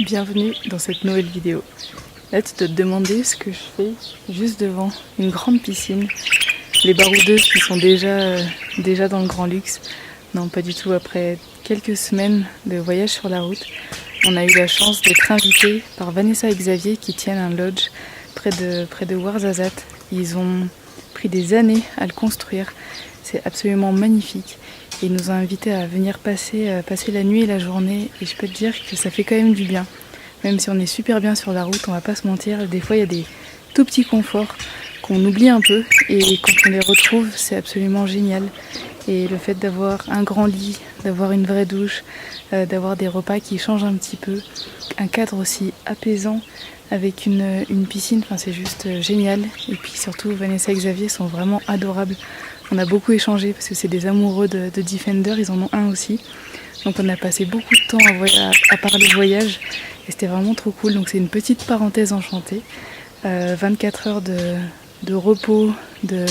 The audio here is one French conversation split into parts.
Bienvenue dans cette nouvelle vidéo. Là tu dois te demander ce que je fais juste devant une grande piscine. Les baroudeuses qui sont déjà dans le grand luxe. Non, pas du tout. Après quelques semaines de voyage sur la route, on a eu la chance d'être invités par Vanessa et Xavier qui tiennent un lodge près de Ouarzazate. Ils ont pris des années à le construire. C'est absolument magnifique. Et ils nous ont invités à venir passer la nuit et la journée. Et je peux te dire que ça fait quand même du bien. Même si on est super bien sur la route, on va pas se mentir. Des fois, il y a des tout petits conforts qu'on oublie un peu. Et quand on les retrouve, c'est absolument génial. Et le fait d'avoir un grand lit, d'avoir une vraie douche, d'avoir des repas qui changent un petit peu, un cadre aussi apaisant avec une piscine, enfin, c'est juste génial. Et puis surtout, Vanessa et Xavier sont vraiment adorables. On a beaucoup échangé parce que c'est des amoureux de Defender, ils en ont un aussi. Donc on a passé beaucoup de temps à parler voyage et c'était vraiment trop cool. Donc c'est une petite parenthèse enchantée. 24 heures de repos, de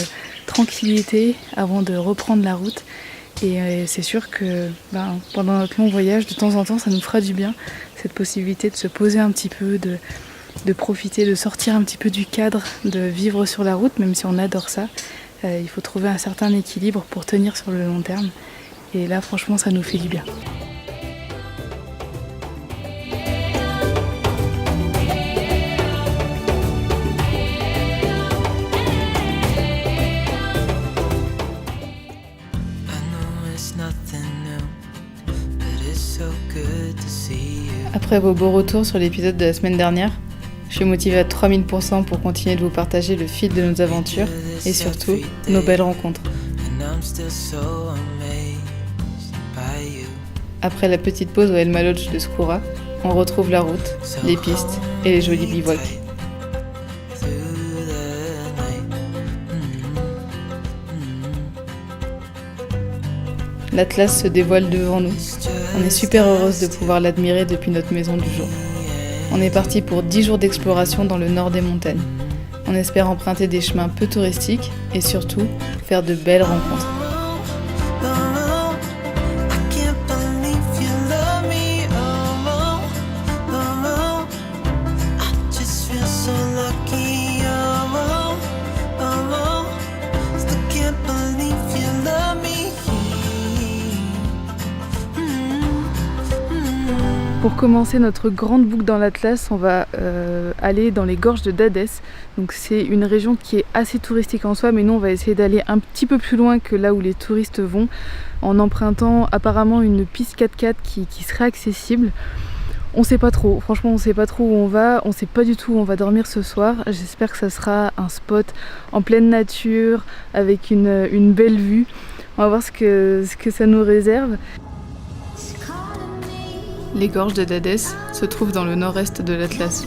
tranquillité avant de reprendre la route. Et c'est sûr que pendant notre long voyage, de temps en temps, ça nous fera du bien. Cette possibilité de se poser un petit peu, de profiter, de sortir un petit peu du cadre, de vivre sur la route, même si on adore ça. Il faut trouver un certain équilibre pour tenir sur le long terme. Et là, franchement, ça nous fait du bien. Après vos beaux retours sur l'épisode de la semaine dernière, je suis motivée à 3000% pour continuer de vous partager le fil de nos aventures et surtout nos belles rencontres. Après la petite pause au Elma Lodge de Skoura, on retrouve la route, les pistes et les jolis bivouacs. L'Atlas se dévoile devant nous. On est super heureuse de pouvoir l'admirer depuis notre maison du jour. On est parti pour 10 jours d'exploration dans le nord des montagnes. On espère emprunter des chemins peu touristiques et surtout faire de belles rencontres. Pour commencer notre grande boucle dans l'Atlas, on va aller dans les gorges de Dadès. Donc c'est une région qui est assez touristique en soi, mais nous on va essayer d'aller un petit peu plus loin que là où les touristes vont, en empruntant apparemment une piste 4x4 qui serait accessible. On sait pas trop, franchement on sait pas trop où on va, on sait pas du tout où on va dormir ce soir. J'espère que ça sera un spot en pleine nature, avec une belle vue. On va voir ce que ça nous réserve. Les gorges de Dadès se trouvent dans le nord-est de l'Atlas,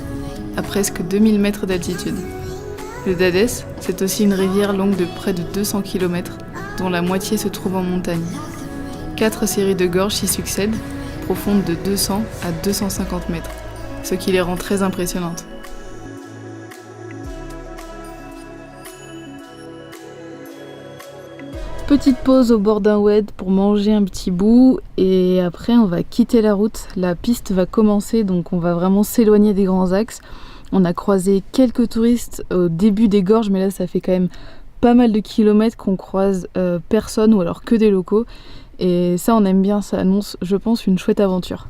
à presque 2000 mètres d'altitude. Le Dadès, c'est aussi une rivière longue de près de 200 km, dont la moitié se trouve en montagne. 4 séries de gorges s'y succèdent, profondes de 200 à 250 mètres, ce qui les rend très impressionnantes. Petite pause au bord d'un oued pour manger un petit bout et après on va quitter la route. La piste va commencer, donc on va vraiment s'éloigner des grands axes. On a croisé quelques touristes au début des gorges, mais là ça fait quand même pas mal de kilomètres qu'on croise personne ou alors que des locaux. Et ça on aime bien, ça annonce je pense une chouette aventure.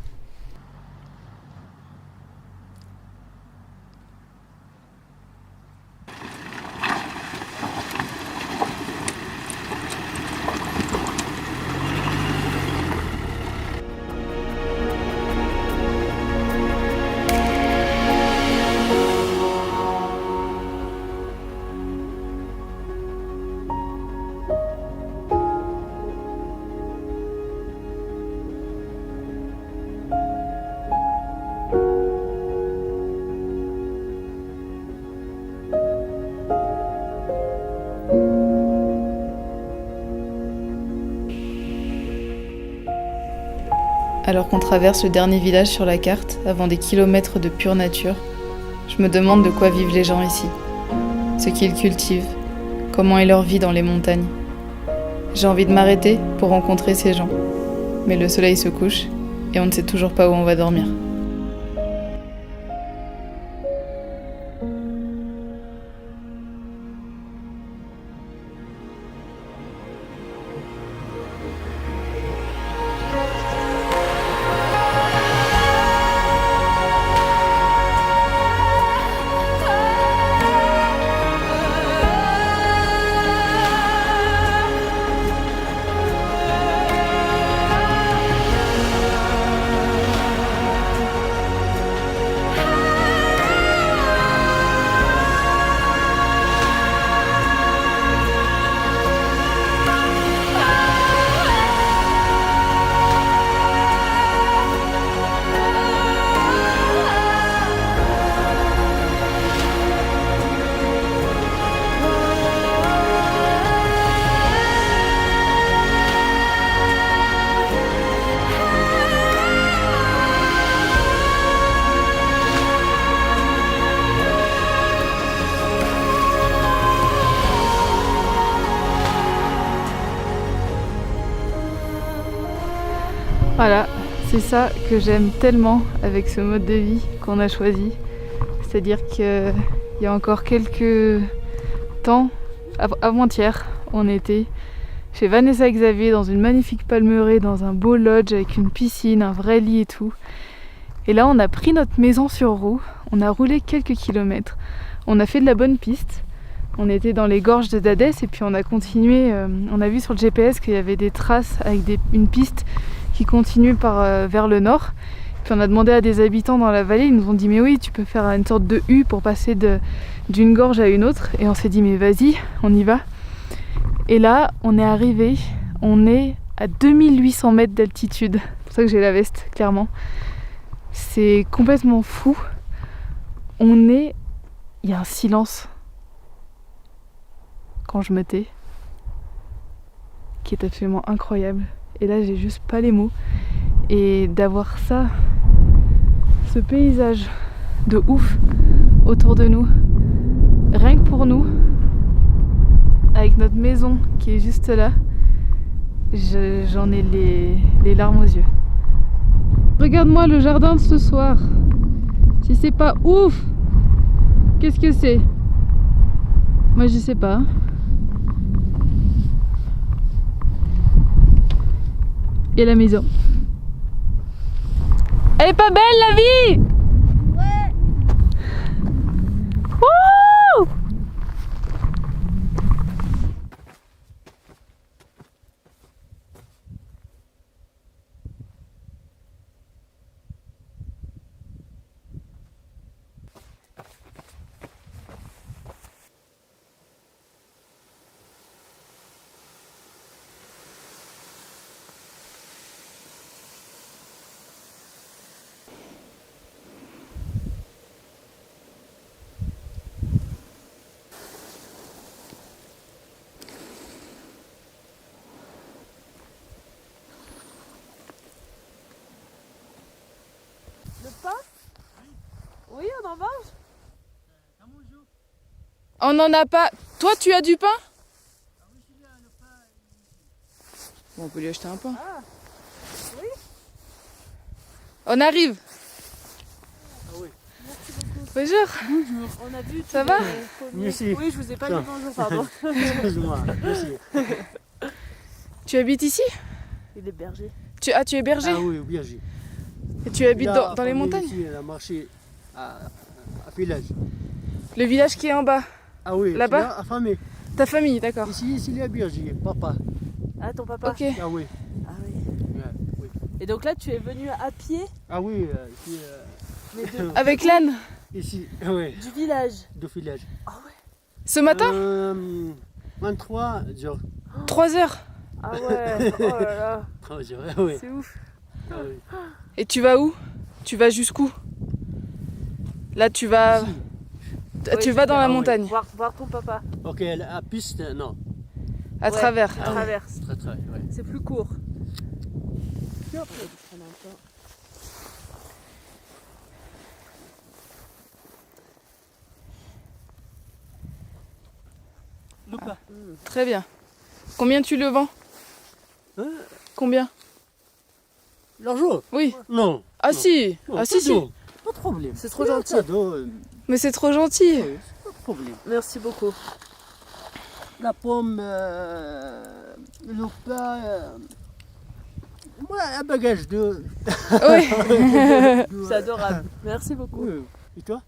Alors qu'on traverse le dernier village sur la carte, avant des kilomètres de pure nature, je me demande de quoi vivent les gens ici, ce qu'ils cultivent, comment est leur vie dans les montagnes. J'ai envie de m'arrêter pour rencontrer ces gens, mais le soleil se couche et on ne sait toujours pas où on va dormir. Voilà, c'est ça que j'aime tellement avec ce mode de vie qu'on a choisi. C'est-à-dire qu'il y a encore quelques temps, avant-hier, on était chez Vanessa et Xavier dans une magnifique palmeraie, dans un beau lodge avec une piscine, un vrai lit et tout. Et là on a pris notre maison sur roue, on a roulé quelques kilomètres, on a fait de la bonne piste. On était dans les gorges de Dadès et puis on a continué, on a vu sur le GPS qu'il y avait des traces avec une piste qui continue vers le nord. Puis on a demandé à des habitants dans la vallée, ils nous ont dit mais oui tu peux faire une sorte de U pour passer d'une gorge à une autre. Et on s'est dit mais vas-y, on y va. Et là on est arrivé, on est à 2800 mètres d'altitude. C'est pour ça que j'ai la veste, clairement. C'est complètement fou. Il y a un silence quand je me tais qui est absolument incroyable. Et là j'ai juste pas les mots. Et d'avoir ça, ce paysage de ouf autour de nous, rien que pour nous, avec notre maison qui est juste là, j'en ai les larmes aux yeux. Regarde-moi le jardin de ce soir. Si c'est pas ouf, qu'est-ce que c'est? Moi je sais pas. Et la maison. Elle est pas belle la vie? Ouais. Wouh! Le pain? Oui, on en mange. On n'en a pas. Toi tu as du pain? Bon, on peut lui acheter un pain. Ah, oui. On arrive. Ah oui. Merci beaucoup. Bonjour. Bonjour. On a vu. Ça va? Merci. Oui, je vous ai pas dit bonjour, pardon. Excuse-moi. Merci. Tu habites ici? Il est berger. Tu es berger? Ah oui, bien sûr. Et tu habites Là, dans les on est montagnes? Ici, on a marché à village. Le village qui est en bas. Ah oui, Là-bas? là, à famille. Ta famille, d'accord. Ici, il y a berger, papa. Ah, ton papa? Ok. Ah oui. Ah oui. Ouais, oui. Et donc là, tu es venu à pied Ah oui, ici, mais de, Avec l'âne? ici, oui, du village. de village. Ah ouais. Ce matin? 23 jours. 3 heures. Ah ouais. Oh là là. 3 jours, ah oui. C'est ouf. Ah oui. Et tu vas où? Tu vas jusqu'où? Là tu vas... Ici. Tu Oui, vas dans la Ah oui. montagne, Voir ton papa. Ok, la piste, non. à Ouais, travers. À travers. Très, très, oui. C'est plus court. Luca. Très bien. Combien tu le vends? Hein? Combien? L'argent? Oui. Non. Ah non. si. Non, Ah si si. cadeau. Pas de problème. C'est trop gentil. Cadeau, Mais c'est trop gentil. oui, c'est pas de problème. Merci beaucoup. La pomme, le pain, moi, un bagage de... Oui. C'est adorable. Merci beaucoup. Oui. Et toi?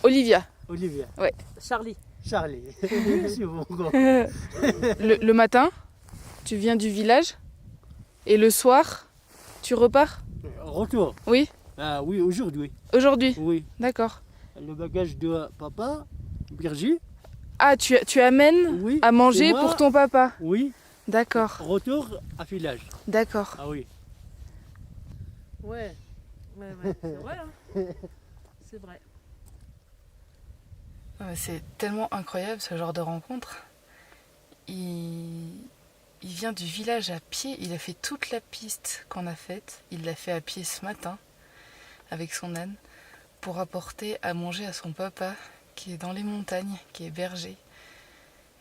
Olivia. Olivia. Charlie. Charlie. Merci beaucoup. Le matin, tu viens du village et le soir, tu repars? Retour. Oui. Ah oui, aujourd'hui. Aujourd'hui. Oui. D'accord. Le bagage de papa, Birgit. Ah, tu amènes Oui. à manger Et moi, pour ton papa. Oui. D'accord. Retour à village. D'accord. Ah oui. Ouais. Ouais. C'est vrai, hein. C'est vrai. C'est tellement incroyable ce genre de rencontre. Il vient du village à pied, il a fait toute la piste qu'on a faite, il l'a fait à pied ce matin avec son âne pour apporter à manger à son papa qui est dans les montagnes, qui est berger.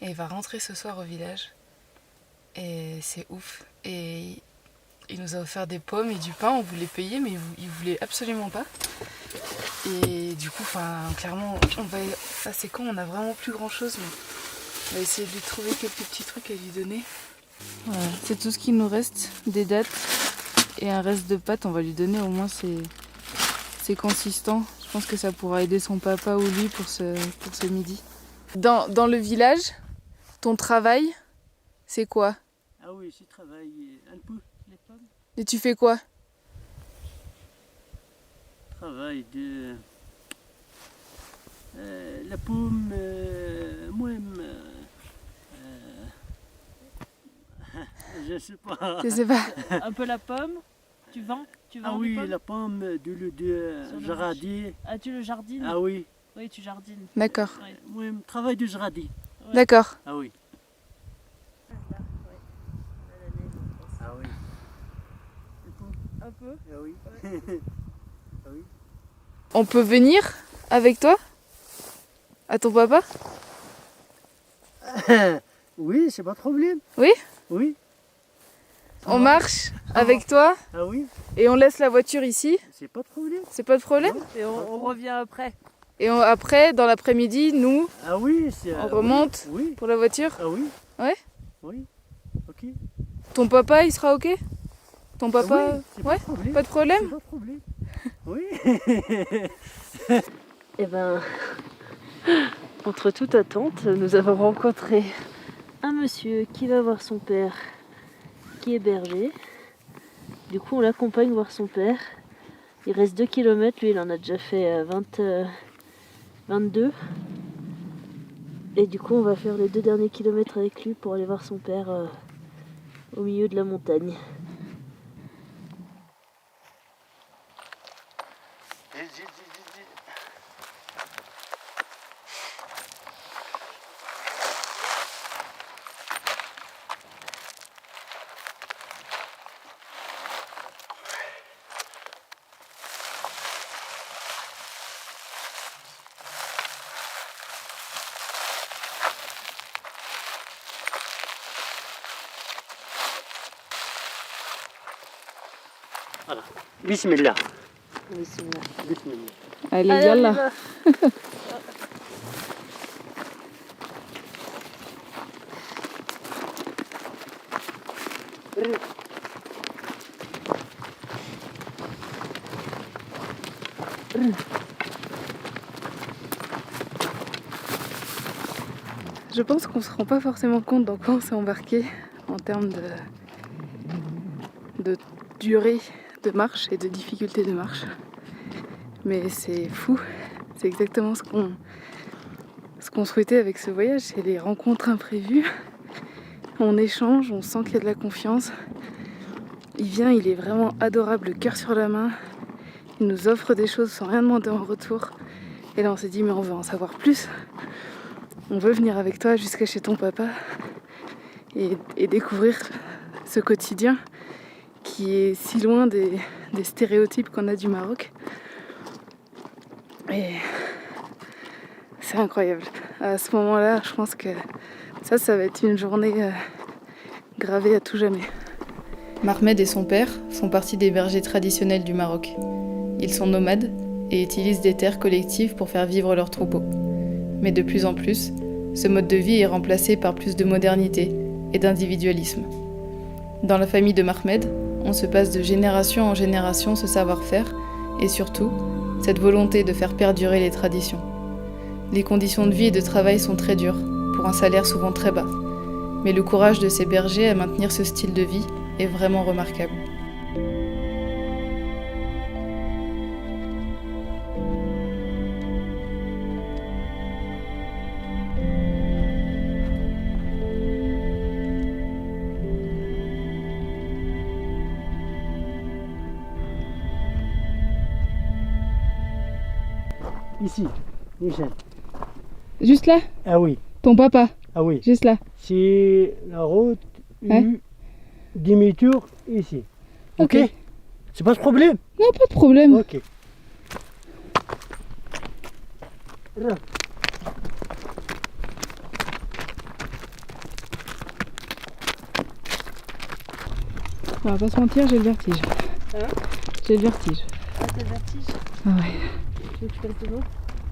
Et il va rentrer ce soir au village et c'est ouf. Et Il nous a offert des pommes et du pain, on voulait payer mais il voulait absolument pas. Et du coup, clairement, là c'est quand on a vraiment plus grand chose, mais on va essayer de lui trouver quelques petits trucs à lui donner. Voilà, c'est tout ce qu'il nous reste, des dattes et un reste de pâtes, on va lui donner, au moins c'est consistant. Je pense que ça pourra aider son papa ou lui pour ce midi. Dans le village, ton travail, c'est quoi? Ah oui, je travaille un peu. Les pommes. Et tu fais quoi? Travail de la pomme, moi-même. Je sais pas. Je sais pas. Un peu la pomme. Tu vends Ah des oui, pommes la pomme de l'eau de Sur le jardin. Ah, tu le jardines? Ah oui, Oui, tu jardines. D'accord. Ouais. moi-même travail de jardin. Ouais. D'accord. Ah oui. Ah oui. Un peu. Ah oui. Ah oui. On peut venir avec toi? À ton papa? Oui, c'est pas de problème. Oui? Oui. On marche avec toi Ah oui, et on laisse la voiture ici? c'est pas de problème. C'est pas de problème? Et on revient après. Et après, dans l'après-midi, nous, Ah oui, c'est. on remonte Oui. pour la voiture? Ah oui. Ouais? Oui. Ok. Ton papa, il sera ok? Ton papa? Oui, c'est Ouais? pas de problème. Pas de problème? C'est pas de problème. Oui. Eh ben, contre toute attente, nous avons rencontré un monsieur qui va voir son père, qui est berger. Du coup, on l'accompagne voir son père. Il reste 2 km, lui il en a déjà fait 22. Et du coup, on va faire les 2 derniers kilomètres avec lui pour aller voir son père au milieu de la montagne. Voilà. Bismillah. Bismillah. Bismillah. Allez, Allez, on y yallah. va. Je pense qu'on se rend pas forcément compte dans quoi on s'est embarqué en termes de durée de marche et de difficulté de marche. Mais c'est fou, c'est exactement ce qu'on souhaitait avec ce voyage, c'est les rencontres imprévues. On échange, on sent qu'il y a de la confiance. Il vient, il est vraiment adorable, le cœur sur la main. Il nous offre des choses sans rien demander en retour. Et là on s'est dit mais on veut en savoir plus. On veut venir avec toi jusqu'à chez ton papa et découvrir ce quotidien qui est si loin des stéréotypes qu'on a du Maroc. Et c'est incroyable. À ce moment-là, je pense que ça va être une journée gravée à tout jamais. Mahmed et son père font partie des bergers traditionnels du Maroc. Ils sont nomades et utilisent des terres collectives pour faire vivre leurs troupeaux. Mais de plus en plus, ce mode de vie est remplacé par plus de modernité et d'individualisme. Dans la famille de Mahmed, on se passe de génération en génération ce savoir-faire et surtout, cette volonté de faire perdurer les traditions. Les conditions de vie et de travail sont très dures, pour un salaire souvent très bas. Mais le courage de ces bergers à maintenir ce style de vie est vraiment remarquable. Ici, Michel. Juste là, Ah oui, ton papa, ah oui. juste là. C'est la route Ouais. demi-tour ici. Ok. C'est pas de problème. Non, pas de problème. Ok. Là. On va pas se mentir, j'ai le vertige. Hein? J'ai le vertige. Ah, t'as le vertige? Ah ouais. Tu veux que je fasse de l'eau?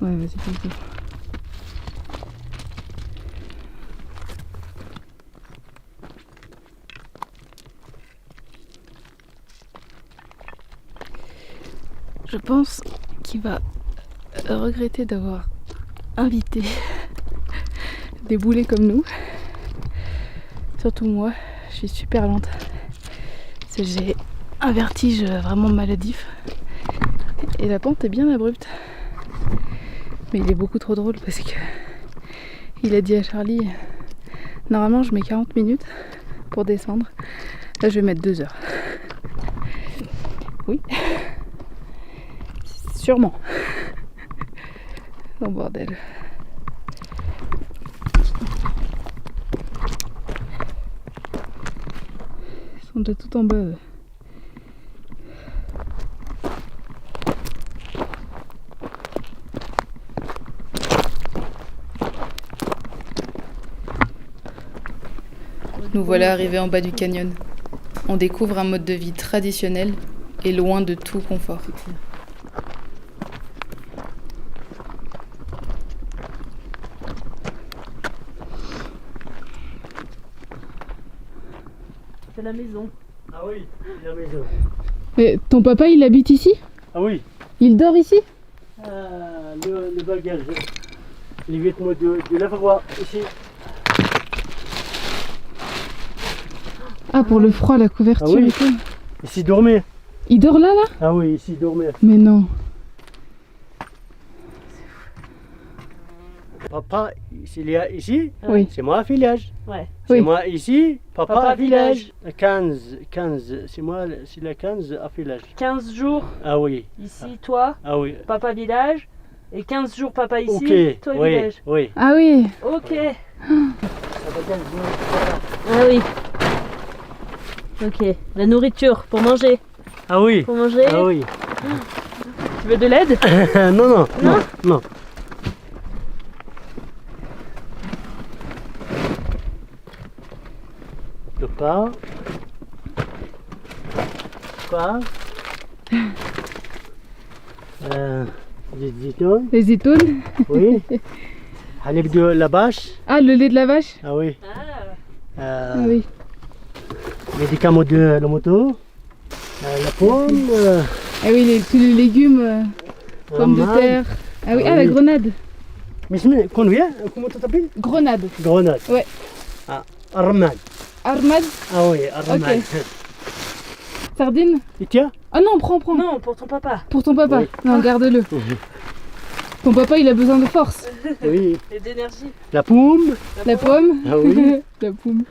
Ouais, vas-y, fais ça. Je pense qu'il va regretter d'avoir invité des boulets comme nous. Surtout moi, je suis super lente. Parce que j'ai un vertige vraiment maladif. Et la pente est bien abrupte. Mais il est beaucoup trop drôle parce que il a dit à Charlie, normalement je mets 40 minutes pour descendre. Là je vais mettre 2 heures. Oui. Sûrement. Oh bordel. Ils sont déjà tout en bas. Eux. Nous voilà arrivés en bas du canyon. On découvre un mode de vie traditionnel et loin de tout confort. C'est la maison. Ah oui, c'est la maison. Mais ton papa il habite ici? Ah oui, Il dort ici? le bagage, les vêtements de la froid ici. Ah, pour le froid, la couverture Ah oui. et tout. Ici dormir. Il dort là, là? Ah oui, ici dormir. Mais non. Papa, s'il y a ici, Oui. c'est moi village. Ouais. C'est Oui. moi ici, papa, Papa, village. 15, c'est moi, c'est la 15 à village. 15 jours Ah oui, ici, toi, ah oui. papa village. Et 15 jours papa ici, Ok, toi oui, village. oui. Ah oui. Ok. Ça fait 15 jours. Ah oui. Ok. La nourriture pour manger. Ah oui, Pour manger. ah oui. Tu veux de l'aide? non, non, non, non. Le pain. Pain. Des zitoun, Les zitoun. oui. Halib de la vache. Ah, le lait de la vache. Ah oui. Ah oui. Médicaments de la moto. La pomme. Ah oui, tous les légumes, pommes de ramagne. terre. Ah oui, Ah ah la oui. grenade. Mais combien? Comment tu t'appelles? Grenade. Grenade. Ouais. Ah, armad. Armade. Ah oui, armad. Ok. Sardine. Et tiens? Ah non, prends. Non, pour ton papa. Pour ton papa. Oui. Non, garde-le. Ton papa, il a besoin de force. Oui. Et d'énergie. La pomme. La pomme. Ah oui. La pomme.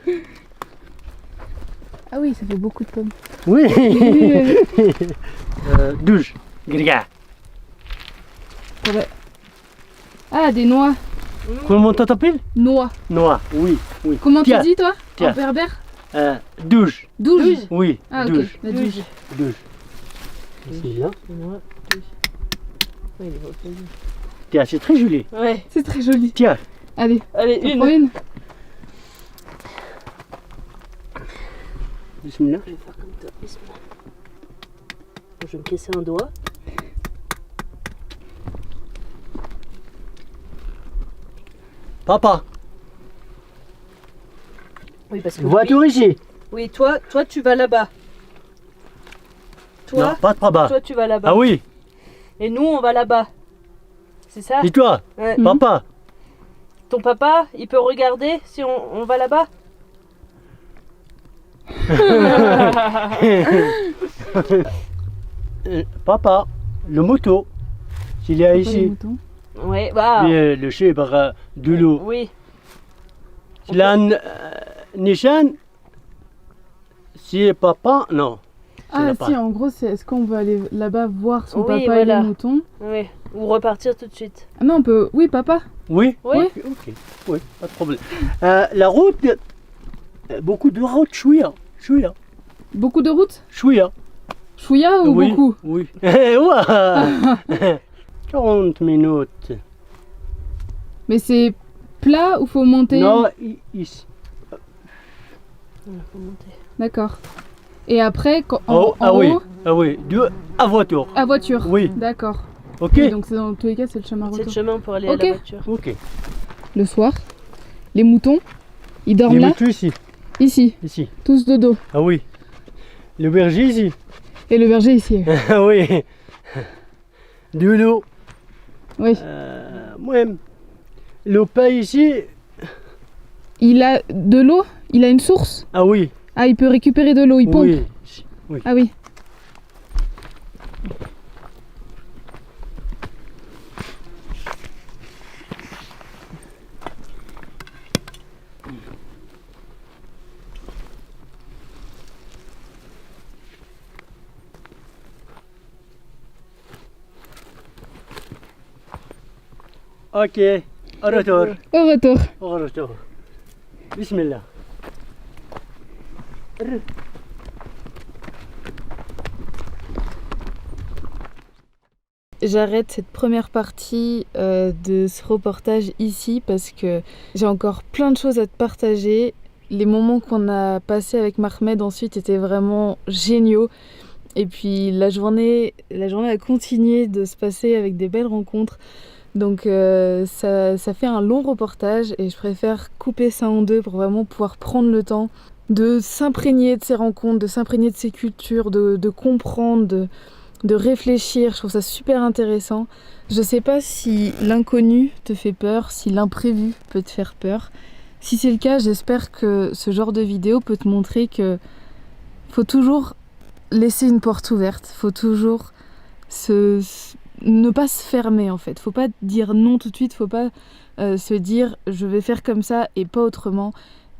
Ah oui, ça fait beaucoup de pommes. Oui. 12. Grega. Ah, des noix. Comment tu t'appelles? Noix. Noix. Oui, oui. Comment Tiens. tu dis, toi? Tiens. En berbère? 12. Douze. Oui. Ah, ok. 12. La douze. 12. C'est bien. Moi, oui, il est reposé. Tiens, c'est très joli. Ouais. C'est très joli. Tiens. Allez, Allez, on prend une. Bismillah. Je vais faire comme toi. Bismillah. Je vais me casser un doigt. Papa, Oui, parce que. voiture ici. Oui, toi, tu vas là-bas. Non, Toi, pas de papa. toi, tu vas là-bas. Ah oui. Et nous, on va là-bas. C'est ça? Et toi, Ouais. Mhm. papa? Ton papa, il peut regarder si on va là-bas? Papa, le moto, s'il y a Pas les ici. moutons. Ouais, bah. Le chebre de l'eau. Oui. S'il a un Nishan, si papa, non. Ah n'a si, pas. en gros, est-ce qu'on veut aller là-bas voir son Oui, papa et voilà. les moutons? Oui. Ou repartir tout de suite. Ah non, on peut... Oui, papa. Oui, Oui. ok, oui, pas de problème. La route, beaucoup de routes, chouïa, Beaucoup de routes? chouïa. Chouïa ou Oui, beaucoup? oui. Ouah. 40 minutes. Mais c'est plat ou faut monter? Non, ici. Il faut monter. D'accord. Et après, en Oh, ah oui, haut, ah oui, à voiture. à voiture. Oui. D'accord. Ok. Oui, donc dans tous les cas, c'est le chemin C'est le retour. chemin pour aller Ok. à la voiture. Ok. Le soir, les moutons, ils dorment Les là, moutons ici, ici, ici. tous de dos. Ah oui. Le berger ici. Et le berger ici. Ah oui. De l'eau. Oui. Moi-même. Le pain ici. Il a de l'eau, il a une source. Ah oui. Ah, il peut récupérer de l'eau, il pompe. Oui. Oui. Ah oui. Ok. Au retour. Au retour. Au retour. Bismillah. J'arrête cette première partie de ce reportage ici parce que j'ai encore plein de choses à te partager. Les moments qu'on a passés avec Mahmed ensuite étaient vraiment géniaux. Et puis la journée a continué de se passer avec des belles rencontres. Donc ça fait un long reportage et je préfère couper ça en deux pour vraiment pouvoir prendre le temps de s'imprégner de ces rencontres, de s'imprégner de ces cultures, de comprendre, de réfléchir. Je trouve ça super intéressant. Je sais pas si l'inconnu te fait peur, si l'imprévu peut te faire peur. Si c'est le cas, j'espère que ce genre de vidéo peut te montrer que faut toujours laisser une porte ouverte, faut toujours ne pas se fermer en fait, faut pas dire non tout de suite, faut pas se dire je vais faire comme ça et pas autrement.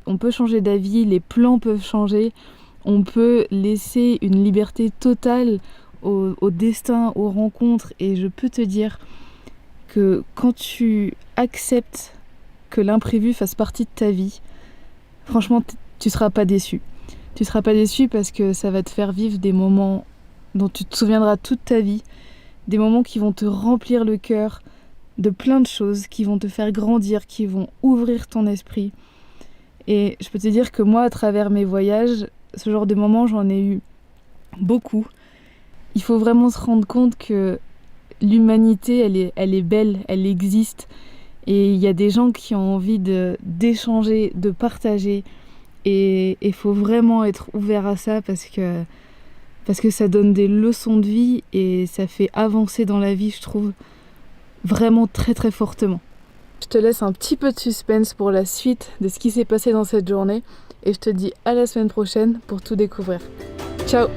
On peut changer d'avis, les plans peuvent changer, on peut laisser une liberté totale au destin, aux rencontres, et je peux te dire que quand tu acceptes que l'imprévu fasse partie de ta vie, franchement tu seras pas déçu. Tu seras pas déçu parce que ça va te faire vivre des moments dont tu te souviendras toute ta vie, des moments qui vont te remplir le cœur de plein de choses, qui vont te faire grandir, qui vont ouvrir ton esprit. Et je peux te dire que moi, à travers mes voyages, ce genre de moments, j'en ai eu beaucoup. Il faut vraiment se rendre compte que l'humanité, elle est belle, elle existe. Et il y a des gens qui ont envie d'échanger, de partager. Et il faut vraiment être ouvert à ça parce que ça donne des leçons de vie et ça fait avancer dans la vie, je trouve, vraiment très très fortement. Je te laisse un petit peu de suspense pour la suite de ce qui s'est passé dans cette journée et je te dis à la semaine prochaine pour tout découvrir. Ciao!